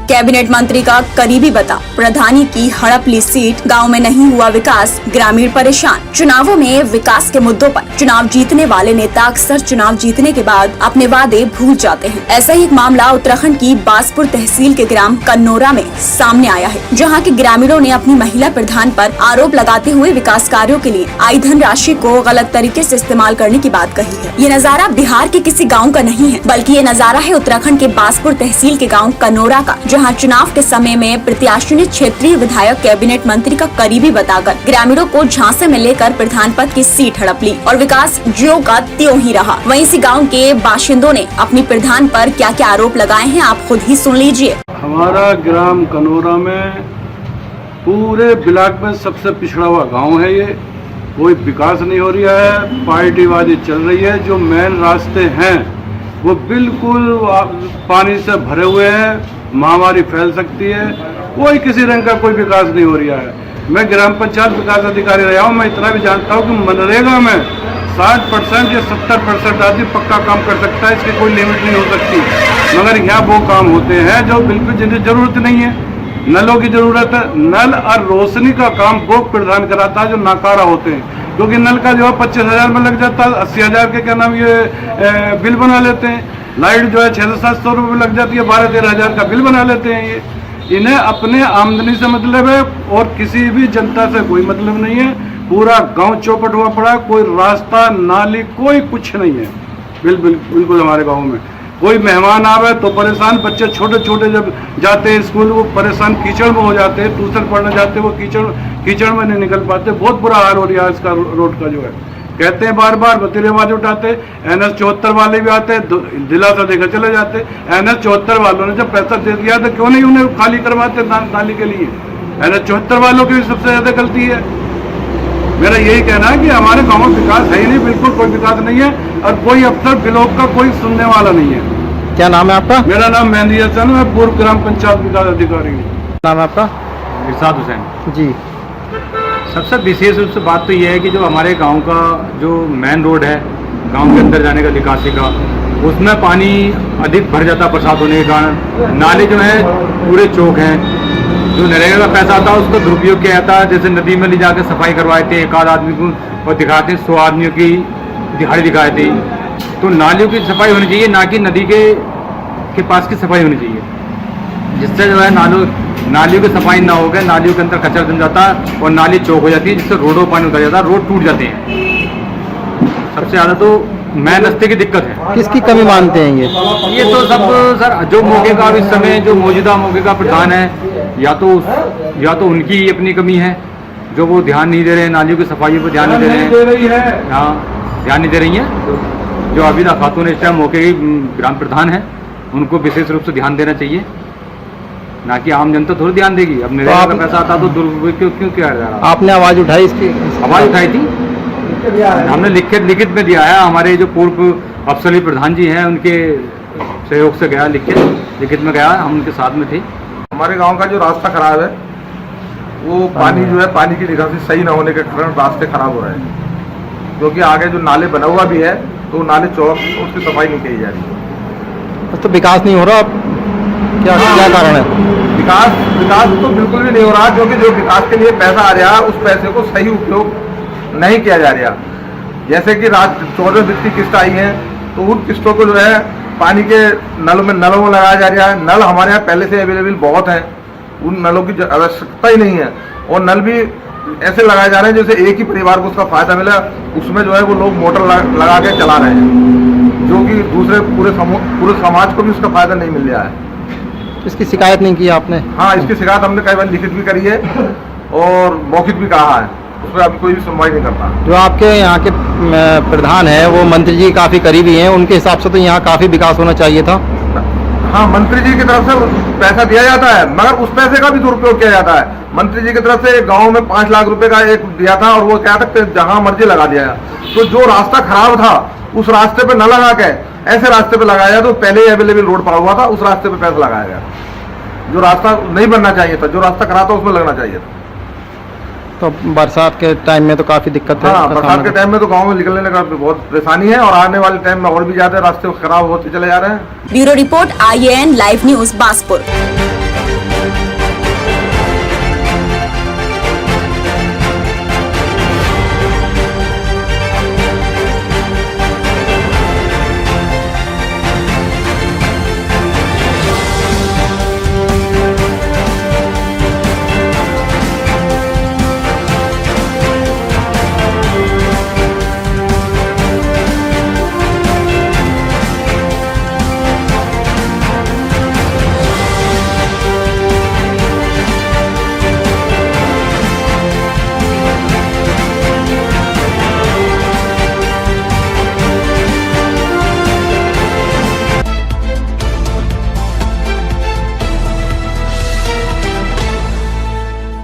Cabinet मंत्री का करीबी बता, प्रधानी की हड़प ली सीट, गांव में नहीं हुआ विकास, ग्रामीण परेशान। चुनावों में विकास के मुद्दों पर चुनाव जीतने वाले नेता अक्सर चुनाव जीतने के बाद अपने वादे भूल जाते हैं। ऐसा ही एक मामला उत्तराखंड की बासपुर तहसील के ग्राम कन्नौरा में सामने आया है, जहां के ग्रामीणों ने अपनी महिला प्रधान पर आरोप लगाते हुए विकास कार्यों के लिए आई धनराशि को गलत तरीके से इस्तेमाल करने की बात कही है। ये नजारा बिहार के किसी गाँव का नहीं है, बल्कि ये नजारा है उत्तराखंड के बासपुर तहसील के गाँव कन्नौरा का, जहां चुनाव के समय में प्रत्याशी ने क्षेत्रीय विधायक कैबिनेट मंत्री का करीबी बताकर ग्रामीणों को झांसे में लेकर प्रधान पद की सीट हड़प ली और विकास ज्यों का त्यों ही रहा। वहीं इसी गांव के बाशिंदों ने अपनी प्रधान पर क्या क्या आरोप लगाए हैं, आप खुद ही सुन लीजिए। हमारा ग्राम कन्नौरा में पूरे ब्लॉक में सबसे पिछड़ा हुआ गाँव है। ये कोई विकास नहीं हो रहा है, पार्टीबाजी चल रही है। जो मेन रास्ते हैं वो बिल्कुल पानी से भरे हुए हैं, महामारी फैल सकती है। कोई किसी रंग का कोई विकास नहीं हो रहा है। मैं ग्राम पंचायत विकास अधिकारी रहा हूँ, मैं इतना भी जानता हूँ कि मनरेगा में 60% या 70% आदमी पक्का काम कर सकता है, इसकी कोई लिमिट नहीं हो सकती। मगर यहाँ वो काम होते हैं जो बिल्कुल जिनकी जरूरत नहीं है। नलों की जरूरत है, नल और रोशनी का काम वो प्रदान कराता है जो नाकारा होते हैं, क्योंकि नल का जो है 25,000 में लग जाता है, 80,000 के क्या नाम ये बिल बना लेते हैं। लाइट जो है 600-700 रुपये लग जाती है, 12-13 हज़ार का बिल बना लेते हैं। ये इन्हें अपने आमदनी से मतलब है और किसी भी जनता से कोई मतलब नहीं है। पूरा गांव चौपट हुआ पड़ा, कोई रास्ता नाली कोई कुछ नहीं है। बिल्कुल हमारे गांव में कोई मेहमान आवे तो परेशान, बच्चे छोटे छोटे जब जाते हैं स्कूल वो परेशान, कीचड़ में हो जाते हैं। ट्यूशन पढ़ने जाते हैं वो कीचड़ में नहीं निकल पाते। बहुत बुरा हाल हो रहा है इसका रोड का जो है। कहते हैं बार बार बतीरे आवाज उठाते, NH 74 वाले भी आते, दिलासा देकर चले जाते। NH 74 वालों ने जब पैसा दे दिया तो क्यों नहीं उन्हें खाली करवाते नाली के लिए? NH 74 वालों की भी सबसे ज्यादा गलती है। मेरा यही कहना है कि हमारे गाँव में विकास है ही नहीं, बिल्कुल कोई विकास नहीं है और कोई अफसर ब्लॉक का कोई सुनने वाला नहीं है। क्या नाम है आपका? मेरा नाम मेहंदी हसन, मैं पूर्व ग्राम पंचायत विकास अधिकारी हूँ। नाम है आपका? इरशाद हुसैन जी। सबसे विशेष रूप से बात तो ये है कि जो हमारे गांव का जो मेन रोड है, गांव के अंदर जाने का निकासी का, उसमें पानी अधिक भर जाता बरसात होने के कारण। नाले जो हैं पूरे चौक हैं। जो नरेगा का पैसा आता है उसका दुरुपयोग किया जाता है। जैसे नदी में ले जाकर सफाई करवाए थे एक आध आदमी को और दिखाते 100 आदमियों की दिहाड़ी दिखाए थे। तो नालियों की सफाई होनी चाहिए, ना कि नदी के पास की सफाई होनी चाहिए, जिससे जो है नालियों की सफाई ना हो गए, नालियों के अंदर कचरा जम जाता है और नाली चौक हो जाती है, जिससे रोडों पर पानी उतर जाता है, रोड टूट जाते हैं। सबसे ज़्यादा तो मेन रास्ते की दिक्कत है। किसकी कमी मानते हैं ये तो सब सर जो मौके का इस समय जो मौजूदा मौके का प्रधान है, या तो उनकी अपनी कमी है जो वो ध्यान नहीं दे रहे हैं, नालियों की सफाई पर ध्यान नहीं दे रहे हैं। हाँ, ध्यान नहीं दे रही हैं। जो अभी खातून इस टाइम मौके की ग्राम प्रधान है, उनको विशेष रूप से ध्यान देना चाहिए, ना कि आम जनता थोड़ी ध्यान देगी। अब नरेगा का पैसा आता तो दुरुपयोग क्यों किया जा रहा? आपने आवाज उठाई इसकी? आवाज उठाई थी, हमने लिखित में दिया है। हमारे जो पूर्व अफसरी प्रधान जी हैं उनके सहयोग से गया, लिखित में गया, हम उनके साथ में थे। हमारे गांव का जो रास्ता खराब है वो पानी जो है पानी की निकासी सही न होने के कारण रास्ते खराब हो रहे हैं, क्योंकि आगे जो नाले बना हुआ भी है तो नाले चौक उसकी सफाई नहीं की जा रही। तो विकास नहीं हो रहा, क्या कारण है? विकास तो बिल्कुल भी नहीं हो रहा, क्योंकि जो विकास के लिए पैसा आ रहा है उस पैसे को सही उपयोग नहीं किया जा रहा। जैसे कि 14 वित्तीय किस्त आई है तो उन किस्तों को जो है पानी के नलों में लगाया जा रहा है। नल हमारे यहाँ पहले से अवेलेबल बहुत है, उन नलों की आवश्यकता ही नहीं है। और नल भी ऐसे लगाए जा रहे हैं जैसे एक ही परिवार को उसका फायदा मिला, उसमें जो है वो लोग मोटर लगा के चला रहे हैं, जो कि दूसरे पूरे समाज को भी उसका फायदा नहीं मिल रहा है। इसकी शिकायत नहीं की आपने? हाँ, इसकी शिकायत हमने कई बार लिखित भी करी है और मौखिक भी कहा है, उस पर अभी कोई भी सुनवाई नहीं करता। जो आपके यहाँ के प्रधान है वो मंत्री जी काफी करीबी हैं, उनके हिसाब से तो यहाँ काफी विकास होना चाहिए था। हाँ, मंत्री जी की तरफ से पैसा दिया जाता है, मगर उस पैसे का भी दुरुपयोग किया जाता है। मंत्री जी की तरफ से गांव में 5 लाख रुपए का एक दिया था और वो क्या था जहां मर्जी लगा दिया। तो जो रास्ता खराब था उस रास्ते पे न लगा के ऐसे रास्ते पे लगाया, तो पहले ही अवेलेबल रोड पड़ा हुआ था, उस रास्ते पे पैसा लगाया गया। जो रास्ता नहीं बनना चाहिए था, जो रास्ता खराब था उसमें लगना चाहिए था। तो बरसात के टाइम में तो काफी दिक्कत है। हाँ, बरसात के टाइम में तो गांव में निकलने का बहुत परेशानी है और आने वाले टाइम में और भी ज्यादा रास्ते खराब होते चले जा रहे हैं। Bureau report IAN live news बासपुर।